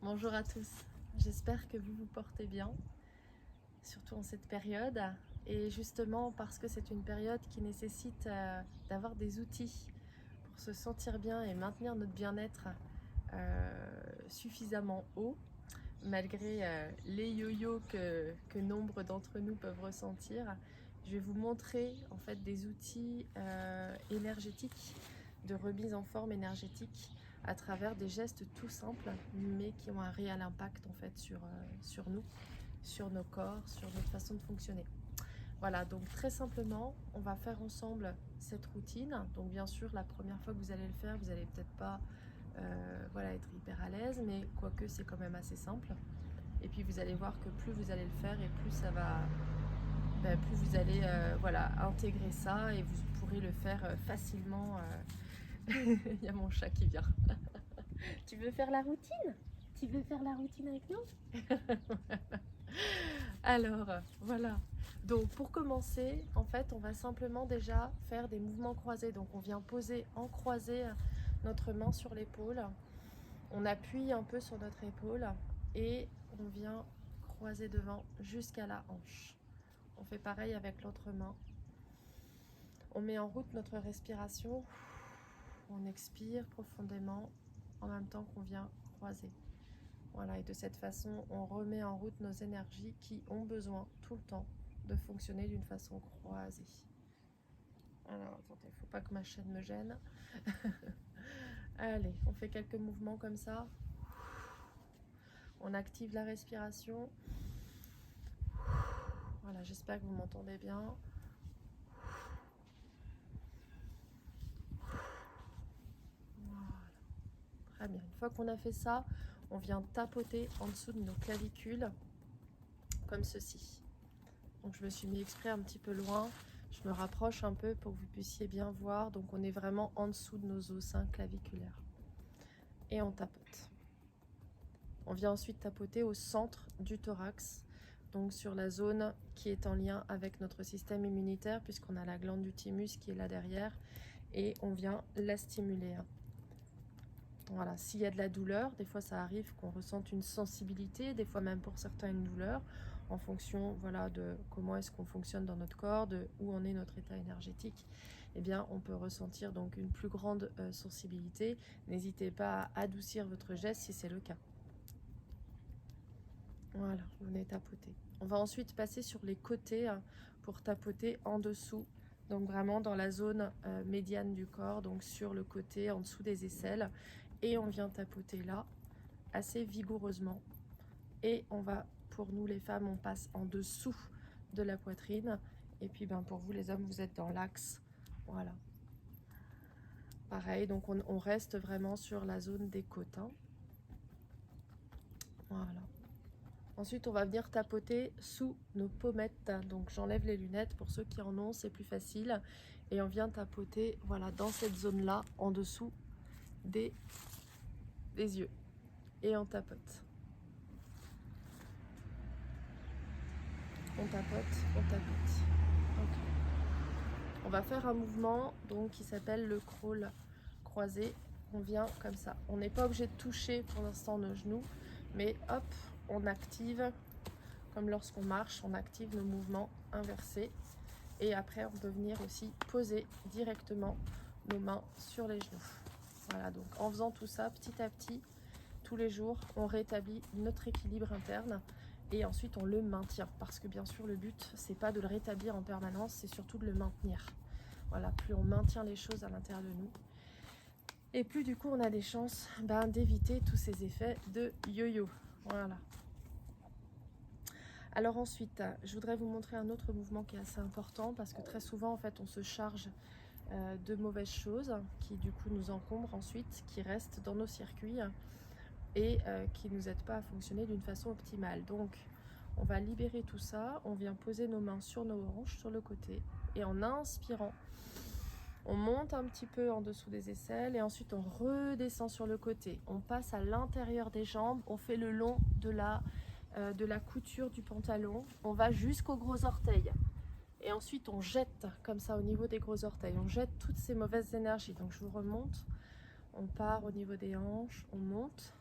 Bonjour à tous, j'espère que vous vous portez bien, surtout en cette période. Et justement parce que c'est une période qui nécessite d'avoir des outils pour se sentir bien et maintenir notre bien-être suffisamment haut, malgré les yo-yo que nombre d'entre nous peuvent ressentir. Je vais vous montrer en fait des outils énergétiques, de remise en forme énergétique à travers des gestes tout simples mais qui ont un réel impact en fait sur nous, sur nos corps, sur notre façon de fonctionner. Voilà, donc très simplement, on va faire ensemble cette routine. Donc bien sûr, la première fois que vous allez le faire, vous n'allez peut-être pas voilà, être hyper à l'aise, mais quoique c'est quand même assez simple. Et puis vous allez voir que plus vous allez le faire et plus ça va, plus vous allez voilà, intégrer ça et vous pourrez le faire facilement. Il y a mon chat qui vient. Tu veux faire la routine? Tu veux faire la routine avec nous? Alors, voilà. Donc pour commencer, en fait, on va simplement déjà faire des mouvements croisés. Donc on vient poser en croisé notre main sur l'épaule. On appuie un peu sur notre épaule et on vient croiser devant jusqu'à la hanche. On fait pareil avec l'autre main. On met en route notre respiration. On expire profondément en même temps qu'on vient croiser. Voilà, et de cette façon, on remet en route nos énergies qui ont besoin tout le temps de fonctionner d'une façon croisée. Alors, attendez, il ne faut pas que ma chaîne me gêne. Allez, on fait quelques mouvements comme ça. On active la respiration. Voilà, j'espère que vous m'entendez bien. Voilà. Très bien. Une fois qu'on a fait ça, on vient tapoter en dessous de nos clavicules, comme ceci. Donc je me suis mis exprès un petit peu loin. Je me rapproche un peu pour que vous puissiez bien voir. Donc on est vraiment en dessous de nos os claviculaires. Et on tapote. On vient ensuite tapoter au centre du thorax, donc sur la zone qui est en lien avec notre système immunitaire, puisqu'on a la glande du thymus qui est là derrière, et on vient la stimuler. Voilà, s'il y a de la douleur, des fois ça arrive qu'on ressente une sensibilité, des fois même pour certains une douleur, en fonction voilà, de comment est-ce qu'on fonctionne dans notre corps, de où en est notre état énergétique, eh bien on peut ressentir donc une plus grande sensibilité. N'hésitez pas à adoucir votre geste si c'est le cas. Voilà, vous venez tapoter. On va ensuite passer sur les côtés pour tapoter en dessous, donc vraiment dans la zone médiane du corps, donc sur le côté, en dessous des aisselles. Et on vient tapoter là, assez vigoureusement. Et on va, pour nous les femmes, on passe en dessous de la poitrine. Et puis pour vous les hommes, vous êtes dans l'axe. Voilà. Pareil, donc on reste vraiment sur la zone des côtes. Voilà. Ensuite, on va venir tapoter sous nos pommettes. Donc, j'enlève les lunettes. Pour ceux qui en ont, c'est plus facile. Et on vient tapoter, voilà, dans cette zone-là, en dessous des yeux. Et on tapote. On tapote, on tapote. Ok. On va faire un mouvement donc qui s'appelle le crawl croisé. On vient comme ça. On n'est pas obligé de toucher pour l'instant nos genoux, mais hop, on active. Comme lorsqu'on marche, on active nos mouvements inversés. Et après, on peut venir aussi poser directement nos mains sur les genoux. Voilà, donc en faisant tout ça petit à petit, tous les jours, on rétablit notre équilibre interne et ensuite on le maintient. Parce que bien sûr, le but, c'est pas de le rétablir en permanence, c'est surtout de le maintenir. Voilà, plus on maintient les choses à l'intérieur de nous, et plus du coup, on a des chances d'éviter tous ces effets de yo-yo. Voilà. Alors ensuite, je voudrais vous montrer un autre mouvement qui est assez important parce que très souvent, en fait, on se charge de mauvaises choses qui du coup nous encombrent ensuite, qui restent dans nos circuits et qui ne nous aident pas à fonctionner d'une façon optimale. Donc, on va libérer tout ça, on vient poser nos mains sur nos hanches, sur le côté, et en inspirant, on monte un petit peu en dessous des aisselles et ensuite on redescend sur le côté. On passe à l'intérieur des jambes, on fait le long de la couture du pantalon, on va jusqu'aux gros orteils. Et ensuite, on jette comme ça au niveau des gros orteils. On jette toutes ces mauvaises énergies. Donc, je vous remonte. On part au niveau des hanches. On monte.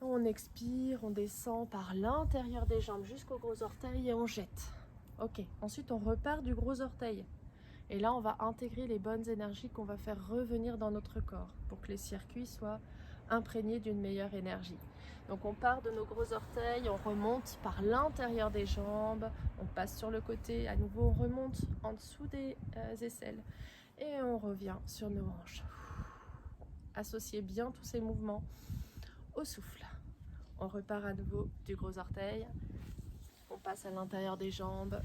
On expire, on descend par l'intérieur des jambes jusqu'au gros orteil et on jette. Ok, ensuite on repart du gros orteil. Et là, on va intégrer les bonnes énergies qu'on va faire revenir dans notre corps pour que les circuits soient imprégnés d'une meilleure énergie. Donc on part de nos gros orteils, on remonte par l'intérieur des jambes, on passe sur le côté, à nouveau on remonte en dessous des aisselles et on revient sur nos hanches. Associez bien tous ces mouvements au souffle. On repart à nouveau du gros orteil, on passe à l'intérieur des jambes,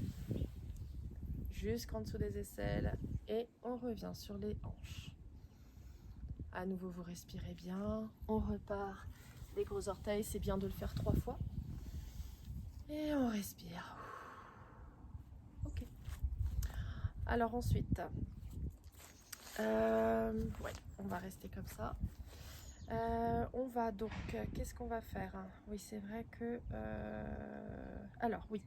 jusqu'en dessous des aisselles et on revient sur les hanches. À nouveau, vous respirez bien, on repart des gros orteils, c'est bien de le faire 3 fois. Et on respire. Ok. Alors ensuite, ouais, on va rester comme ça. On va donc, qu'est-ce qu'on va faire? Oui, c'est vrai que... alors oui,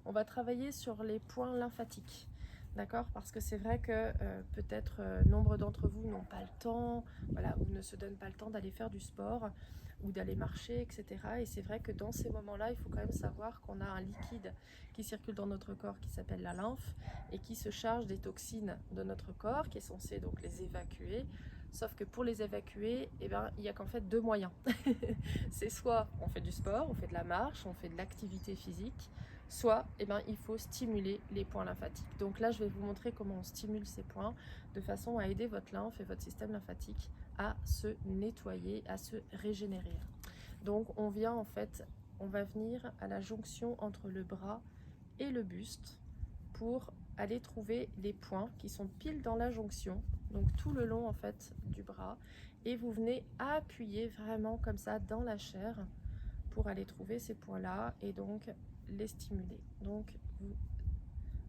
on va travailler sur les points lymphatiques. D'accord? Parce que c'est vrai que peut-être nombre d'entre vous n'ont pas le temps, voilà, ou ne se donnent pas le temps d'aller faire du sport ou d'aller marcher, etc. Et c'est vrai que dans ces moments-là, il faut quand même savoir qu'on a un liquide qui circule dans notre corps qui s'appelle la lymphe et qui se charge des toxines de notre corps, qui est censé donc les évacuer. Sauf que pour les évacuer, eh ben, il n'y a qu'en fait 2 moyens. C'est soit on fait du sport, on fait de la marche, on fait de l'activité physique, soit eh ben, il faut stimuler les points lymphatiques. Donc là, je vais vous montrer comment on stimule ces points de façon à aider votre lymphe et votre système lymphatique à se nettoyer, à se régénérer. Donc on vient en fait, on va venir à la jonction entre le bras et le buste pour aller trouver les points qui sont pile dans la jonction, donc tout le long en fait du bras, et vous venez appuyer vraiment comme ça dans la chair pour aller trouver ces points-là et donc les stimuler. Donc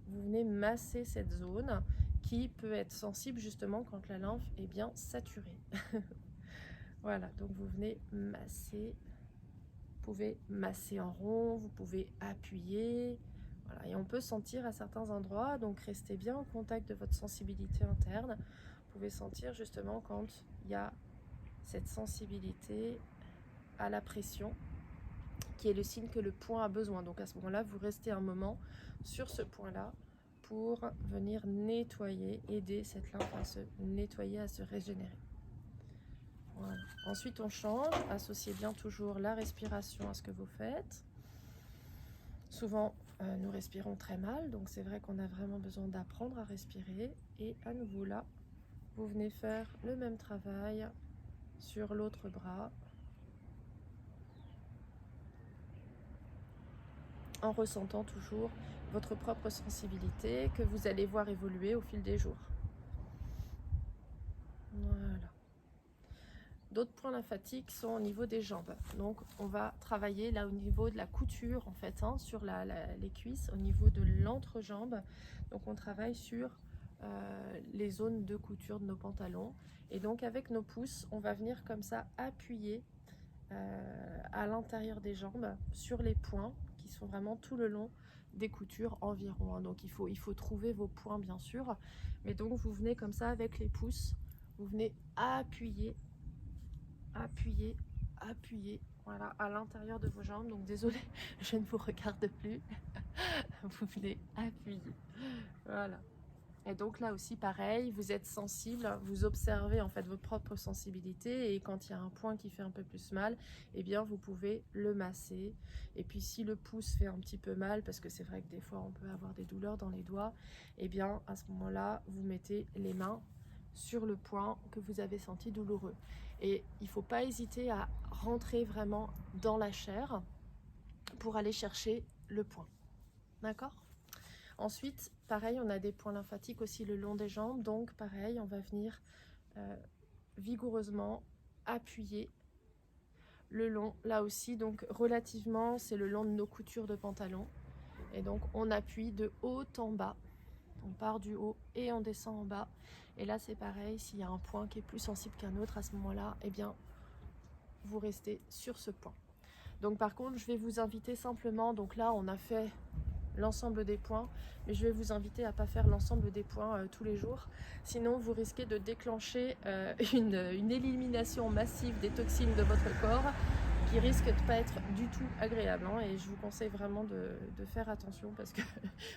vous venez masser cette zone qui peut être sensible justement quand la lymphe est bien saturée. Voilà, donc vous venez masser, vous pouvez masser en rond, vous pouvez appuyer, voilà, et on peut sentir à certains endroits, donc restez bien en contact de votre sensibilité interne. Vous pouvez sentir justement quand il y a cette sensibilité à la pression, qui est le signe que le point a besoin. Donc à ce moment-là, vous restez un moment sur ce point-là pour venir nettoyer, aider cette lymphe à se nettoyer, à se régénérer. Voilà. Ensuite, on change. Associez bien toujours la respiration à ce que vous faites. Souvent, nous respirons très mal, donc c'est vrai qu'on a vraiment besoin d'apprendre à respirer. Et à nouveau là, vous venez faire le même travail sur l'autre bras, en ressentant toujours votre propre sensibilité que vous allez voir évoluer au fil des jours. Voilà. D'autres points lymphatiques sont au niveau des jambes. Donc on va travailler là au niveau de la couture en fait, hein, sur les cuisses, au niveau de l'entrejambe. Donc on travaille sur les zones de couture de nos pantalons. Et donc avec nos pouces, on va venir comme ça appuyer à l'intérieur des jambes sur les points qui sont vraiment tout le long des coutures environ. Hein. Donc il faut trouver vos points bien sûr. Mais donc vous venez comme ça avec les pouces, vous venez appuyer, voilà, à l'intérieur de vos jambes. Donc désolé, je ne vous regarde plus. Vous venez appuyer, voilà. Et donc là aussi pareil, vous êtes sensible, vous observez en fait votre propre sensibilité et quand il y a un point qui fait un peu plus mal, eh bien vous pouvez le masser. Et puis si le pouce fait un petit peu mal, parce que c'est vrai que des fois on peut avoir des douleurs dans les doigts, eh bien à ce moment-là, vous mettez les mains sur le point que vous avez senti douloureux. Et il ne faut pas hésiter à rentrer vraiment dans la chair pour aller chercher le point. D'accord ? Ensuite, pareil, on a des points lymphatiques aussi le long des jambes. Donc pareil, on va venir vigoureusement appuyer le long, là aussi. Donc relativement, c'est le long de nos coutures de pantalon. Et donc on appuie de haut en bas. On part du haut et on descend en bas. Et là c'est pareil, s'il y a un point qui est plus sensible qu'un autre à ce moment-là, eh bien vous restez sur ce point. Donc par contre, je vais vous inviter simplement, donc là on a fait l'ensemble des points, mais je vais vous inviter à ne pas faire l'ensemble des points tous les jours. Sinon, vous risquez de déclencher une élimination massive des toxines de votre corps qui risque de pas être du tout agréable, hein, et je vous conseille vraiment de faire attention parce que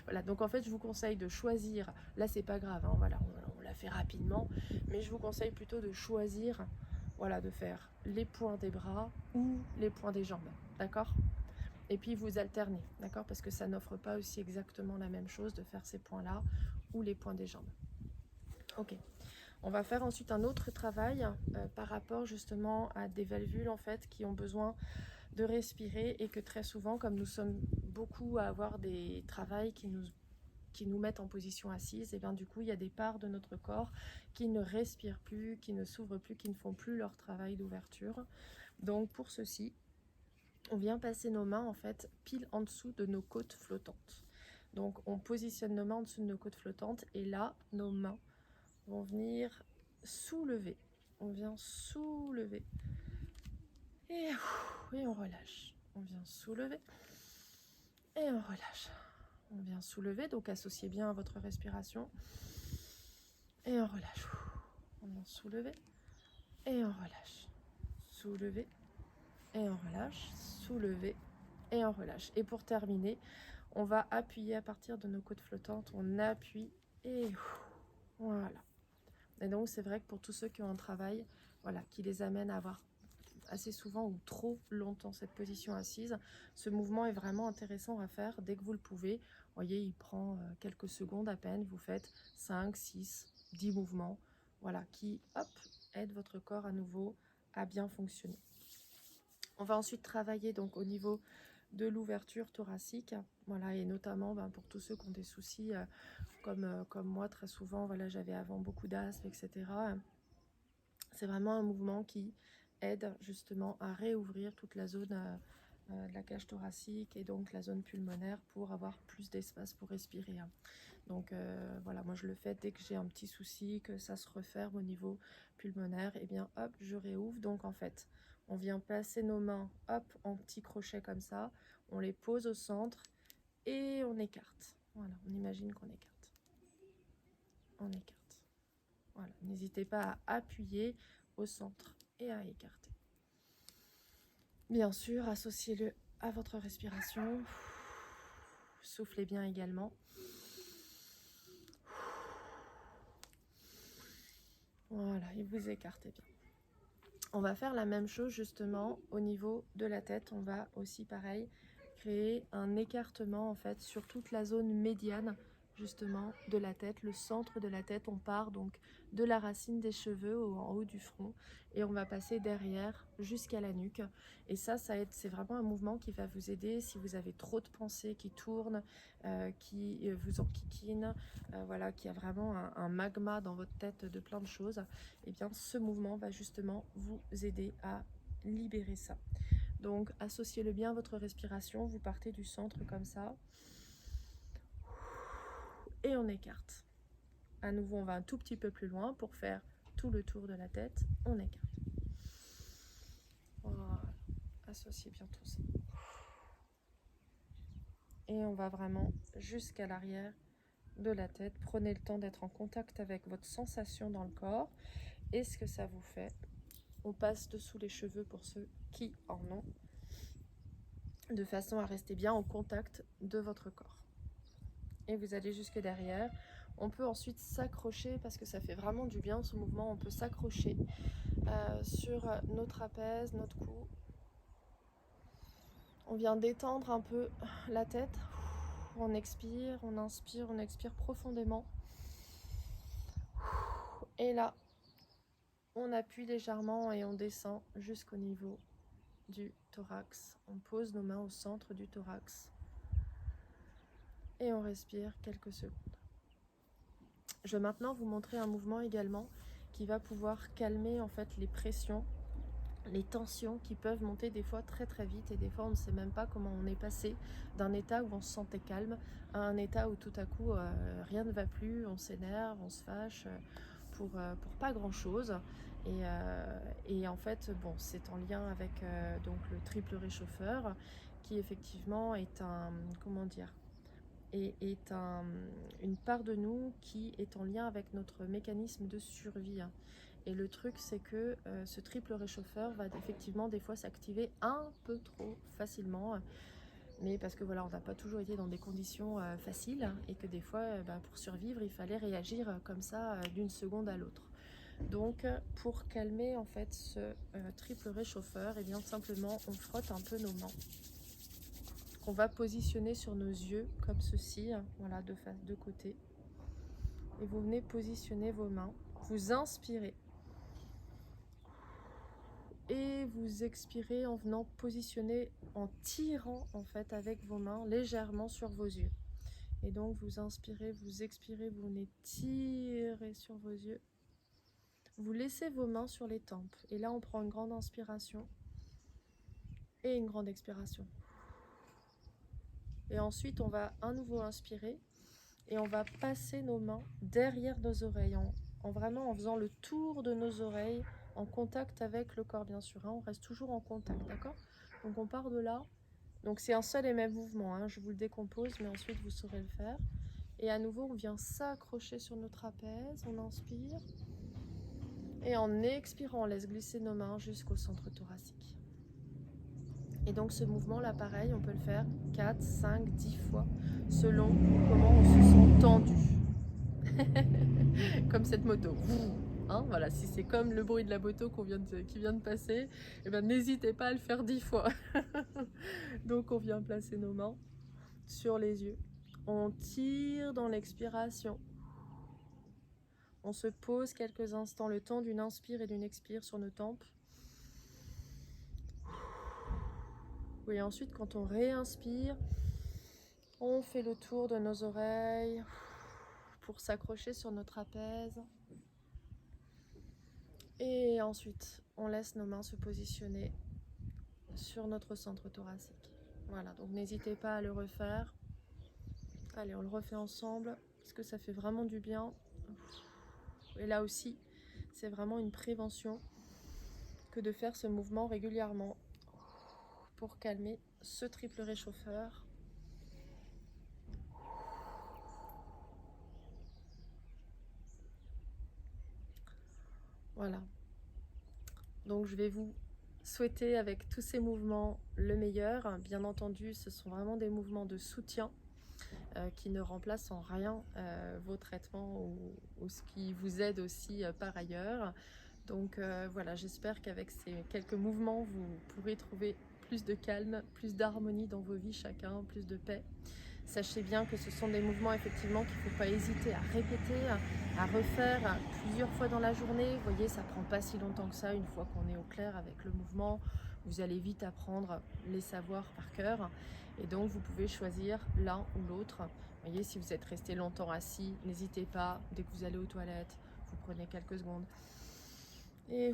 voilà, donc en fait je vous conseille de choisir, là c'est pas grave, hein, voilà, on l'a fait rapidement, mais je vous conseille plutôt de choisir, voilà, de faire les points des bras ou les points des jambes, d'accord? Et puis vous alternez, d'accord? Parce que ça n'offre pas aussi exactement la même chose de faire ces points-là ou les points des jambes. Ok. On va faire ensuite un autre travail par rapport justement à des valvules en fait qui ont besoin de respirer et que très souvent, comme nous sommes beaucoup à avoir des travails qui nous mettent en position assise, et bien du coup il y a des parts de notre corps qui ne respirent plus, qui ne s'ouvrent plus, qui ne font plus leur travail d'ouverture. Donc pour ceci, on vient passer nos mains en fait pile en dessous de nos côtes flottantes. Donc on positionne nos mains en dessous de nos côtes flottantes et là nos mains vont venir soulever. On vient soulever et on relâche. On vient soulever et on relâche. On vient soulever, donc associez bien à votre respiration et on relâche. On vient soulever et on relâche. Soulever et on relâche. Soulever et on relâche. Et pour terminer, on va appuyer à partir de nos côtes flottantes. On appuie et voilà. Et donc c'est vrai que pour tous ceux qui ont un travail, voilà, qui les amène à avoir assez souvent ou trop longtemps cette position assise, ce mouvement est vraiment intéressant à faire dès que vous le pouvez. Vous voyez, il prend quelques secondes à peine. Vous faites 5, 6, 10 mouvements, voilà, qui, hop, aident votre corps à nouveau à bien fonctionner. On va ensuite travailler donc au niveau de l'ouverture thoracique, voilà, et notamment pour tous ceux qui ont des soucis comme moi très souvent, voilà, j'avais avant beaucoup d'asthme, etc. C'est vraiment un mouvement qui aide justement à réouvrir toute la zone de la cage thoracique et donc la zone pulmonaire pour avoir plus d'espace pour respirer. Donc voilà, moi je le fais dès que j'ai un petit souci, que ça se referme au niveau pulmonaire, et bien hop, je réouvre. Donc en fait, on vient placer nos mains, hop, en petits crochets comme ça, on les pose au centre et on écarte. Voilà, on imagine qu'on écarte. On écarte. Voilà, n'hésitez pas à appuyer au centre et à écarter. Bien sûr, associez-le à votre respiration. Soufflez bien également. Voilà, et vous écartez bien. On va faire la même chose justement au niveau de la tête. On va aussi pareil créer un écartement en fait sur toute la zone médiane justement de la tête, le centre de la tête. On part donc de la racine des cheveux en haut du front et on va passer derrière jusqu'à la nuque. Et ça aide, c'est vraiment un mouvement qui va vous aider si vous avez trop de pensées qui tournent, qui vous enquiquinent, voilà, qui a vraiment un magma dans votre tête de plein de choses. Et bien ce mouvement va justement vous aider à libérer ça. Donc associez-le bien à votre respiration, vous partez du centre comme ça et on écarte. À nouveau, on va un tout petit peu plus loin pour faire tout le tour de la tête, on écarte. Voilà, associez bien tout ça. Et on va vraiment jusqu'à l'arrière de la tête. Prenez le temps d'être en contact avec votre sensation dans le corps et ce que ça vous fait. On passe dessous les cheveux pour ceux qui en ont, de façon à rester bien en contact de votre corps. Et vous allez jusque derrière. On peut ensuite s'accrocher parce que ça fait vraiment du bien ce mouvement. On peut s'accrocher sur nos trapèzes, notre cou. On vient détendre un peu la tête. On expire, on inspire, on expire profondément. Et là, on appuie légèrement et on descend jusqu'au niveau du thorax. On pose nos mains au centre du thorax. Et on respire quelques secondes. Je vais maintenant vous montrer un mouvement également qui va pouvoir calmer en fait les pressions, les tensions qui peuvent monter des fois très très vite et des fois on ne sait même pas comment on est passé d'un état où on se sentait calme à un état où tout à coup rien ne va plus, on s'énerve, on se fâche pour pas grand chose et en fait bon, c'est en lien avec donc le triple réchauffeur qui effectivement est un, comment dire, est une part de nous qui est en lien avec notre mécanisme de survie. Et le truc, c'est que ce triple réchauffeur va effectivement des fois s'activer un peu trop facilement. Mais parce que voilà, on n'a pas toujours été dans des conditions faciles et que des fois, pour survivre, il fallait réagir comme ça d'une seconde à l'autre. Donc, pour calmer en fait ce triple réchauffeur, et bien simplement, on frotte un peu nos mains, qu'on va positionner sur nos yeux comme ceci, voilà, de côté. Et vous venez positionner vos mains, vous inspirez. Et vous expirez en venant positionner, en tirant en fait avec vos mains légèrement sur vos yeux. Et donc vous inspirez, vous expirez, vous venez tirer sur vos yeux. Vous laissez vos mains sur les tempes. Et là on prend une grande inspiration et une grande expiration. Et ensuite on va à nouveau inspirer et on va passer nos mains derrière nos oreilles, vraiment en faisant le tour de nos oreilles, en contact avec le corps bien sûr, on reste toujours en contact, d'accord? Donc on part de là, donc c'est un seul et même mouvement, je vous le décompose mais ensuite vous saurez le faire. Et à nouveau on vient s'accrocher sur nos trapèzes, on inspire et en expirant on laisse glisser nos mains jusqu'au centre thoracique. Et donc ce mouvement là pareil, on peut le faire 4, 5, 10 fois selon comment on se sent tendu. Comme cette moto. Voilà, si c'est comme le bruit de la moto qui vient de passer, n'hésitez pas à le faire 10 fois. Donc on vient placer nos mains sur les yeux. On tire dans l'expiration. On se pose quelques instants, le temps d'une inspire et d'une expire sur nos tempes. Et ensuite, quand on réinspire, on fait le tour de nos oreilles pour s'accrocher sur nos trapèzes. Et ensuite, on laisse nos mains se positionner sur notre centre thoracique. Voilà, donc n'hésitez pas à le refaire. Allez, on le refait ensemble, parce que ça fait vraiment du bien. Et là aussi, c'est vraiment une prévention que de faire ce mouvement régulièrement pour calmer ce triple réchauffeur. Voilà. Donc je vais vous souhaiter avec tous ces mouvements le meilleur. Bien entendu, ce sont vraiment des mouvements de soutien qui ne remplacent en rien vos traitements ou ce qui vous aide aussi par ailleurs. Donc voilà, j'espère qu'avec ces quelques mouvements, vous pourrez trouver plus de calme, plus d'harmonie dans vos vies chacun, plus de paix. Sachez bien que ce sont des mouvements effectivement qu'il ne faut pas hésiter à répéter, à refaire plusieurs fois dans la journée. Vous voyez, ça ne prend pas si longtemps que ça. Une fois qu'on est au clair avec le mouvement, vous allez vite apprendre les savoirs par cœur. Et donc, vous pouvez choisir l'un ou l'autre. Vous voyez, si vous êtes resté longtemps assis, n'hésitez pas, dès que vous allez aux toilettes, vous prenez quelques secondes. Et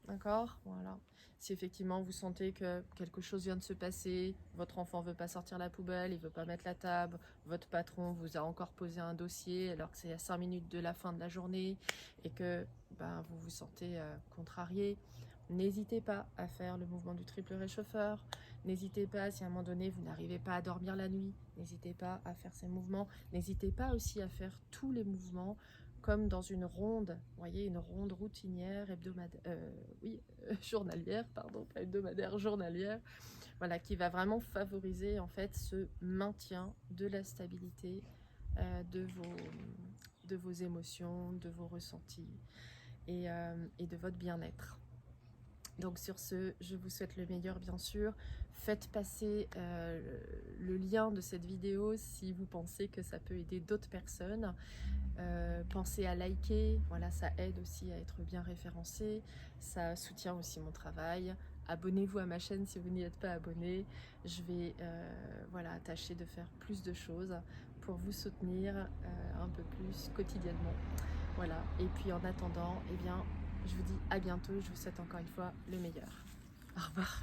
d'accord, voilà. Si effectivement vous sentez que quelque chose vient de se passer, votre enfant ne veut pas sortir la poubelle, il ne veut pas mettre la table, votre patron vous a encore posé un dossier alors que c'est à 5 minutes de la fin de la journée et que vous vous sentez contrarié, n'hésitez pas à faire le mouvement du triple réchauffeur. N'hésitez pas, si à un moment donné vous n'arrivez pas à dormir la nuit, n'hésitez pas à faire ces mouvements. N'hésitez pas aussi à faire tous les mouvements comme dans une ronde, vous voyez, une ronde routinière, journalière, pardon, pas hebdomadaire, journalière, voilà, qui va vraiment favoriser en fait ce maintien de la stabilité de vos émotions, de vos ressentis et de votre bien-être. Donc sur ce, je vous souhaite le meilleur bien sûr. Faites passer le lien de cette vidéo si vous pensez que ça peut aider d'autres personnes. Pensez à liker, voilà, ça aide aussi à être bien référencé, ça soutient aussi mon travail. Abonnez-vous à ma chaîne si vous n'y êtes pas abonné. Je vais tâcher de faire plus de choses pour vous soutenir un peu plus quotidiennement. Voilà, et puis en attendant, je vous dis à bientôt, je vous souhaite encore une fois le meilleur. Au revoir.